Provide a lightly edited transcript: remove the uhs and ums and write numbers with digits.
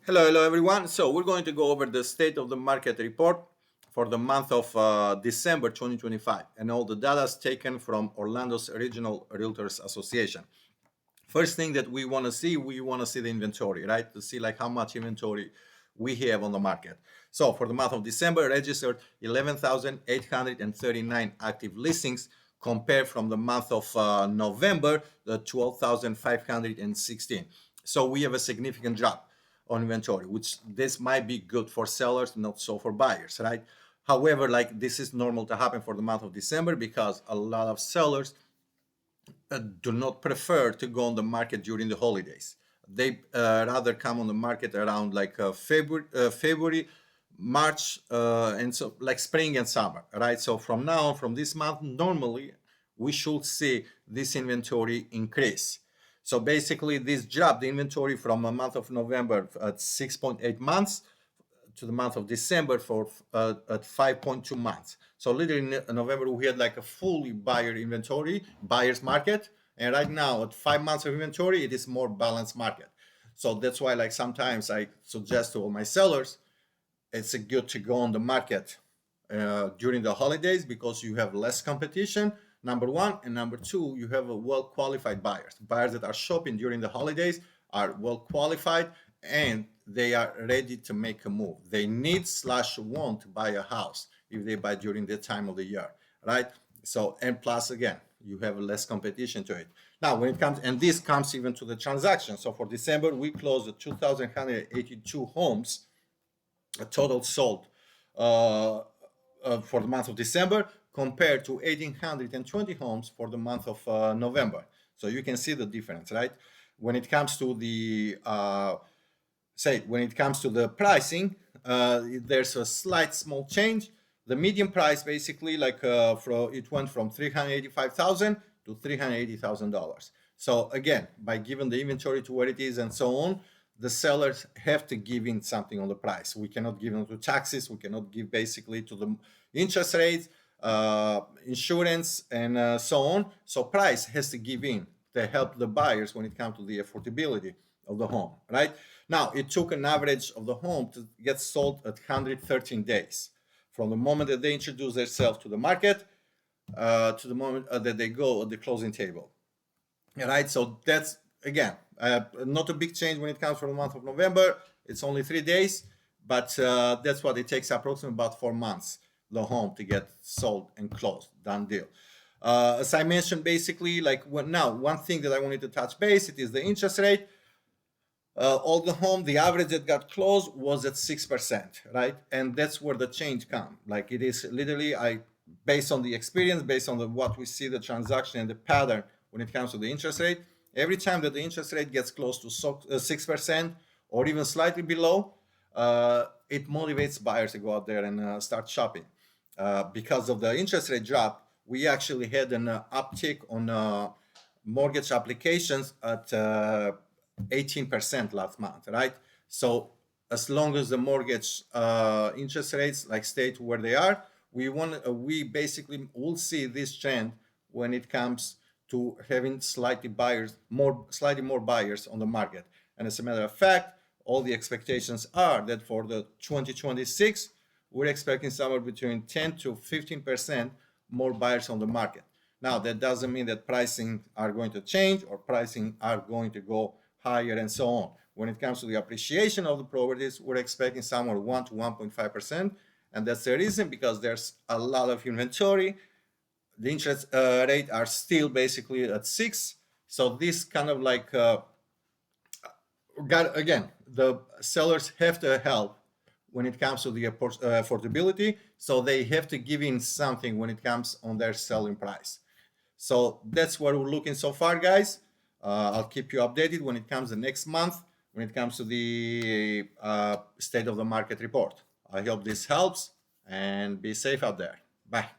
Hello everyone. So we're going to go over the state of the market report for the month of December 2025 and all the data is taken from Orlando's Regional Realtors Association. First thing that we want to see the inventory, right? To see like how much inventory we have on the market. So for the month of December, registered 11,839 active listings compared from the month of November, the 12,516. So we have a significant drop on inventory, which this might be good for sellers, not so for buyers, right? However, like this is normal to happen for the month of December because a lot of sellers do not prefer to go on the market during the holidays. They rather come on the market around like February, March, and so like spring and summer, right? So from now on, from this month, normally we should see this inventory increase. So basically, this dropped the inventory from a month of November at 6.8 months to the month of December for at 5.2 months. So literally in November we had like a fully buyer's market, and right now at 5 months of inventory it is more balanced market. So that's why like sometimes I suggest to all my sellers it's good to go on the market during the holidays because you have less competition, number one, and number two, you have a well qualified buyers that are shopping during the holidays are well qualified and they are ready to make a move. They need slash want to buy a house if they buy during the time of the year, right? So, and plus again, you have less competition to it. Now, when it comes, and this comes even to the transaction. So for December, we closed the 2,182 homes, a total sold for the month of December compared to 1,820 homes for the month of November. So you can see the difference, right? When it comes to the when it comes to the pricing, there's a slight small change. The median price basically it went from 385,000 to $380,000. So again, by giving the inventory to where it is and so on, the sellers have to give in something on the price. We cannot give them to taxes. We cannot give basically to the interest rates, insurance, and so on. So price has to give in to help the buyers when it comes to the affordability of the home, right? Now, it took an average of the home to get sold at 113 days from the moment that they introduce themselves to the market to the moment that they go at the closing table. All right, so that's again not a big change when it comes from the month of November. It's only 3 days, but that's what it takes approximately about 4 months the home to get sold and closed, done deal. As I mentioned, basically, one thing that I wanted to touch base, it is the interest rate. All the home, the average that got closed was at 6%, right? And that's where the change come. Like it is literally, based on the experience, based on what we see the transaction and the pattern when it comes to the interest rate, every time that the interest rate gets close to 6% or even slightly below, it motivates buyers to go out there and start shopping. Because of the interest rate drop, we actually had an uptick on mortgage applications at 18% last month, right? So as long as the mortgage interest rates stay to where they are, we basically will see this trend when it comes to having slightly more buyers on the market. And as a matter of fact, all the expectations are that for the 2026, we're expecting somewhere between 10 to 15% more buyers on the market. Now, that doesn't mean that pricing are going to change or pricing are going to go higher and so on. When it comes to the appreciation of the properties, we're expecting somewhere 1 to 1.5%. And that's the reason because there's a lot of inventory. The interest rate are still basically at 6. So this kind of again, the sellers have to help when it comes to the affordability. So they have to give in something when it comes on their selling price. So that's what we're looking so far, guys. I'll keep you updated when it comes the next month, when it comes to the state of the market report. I hope this helps and be safe out there. Bye.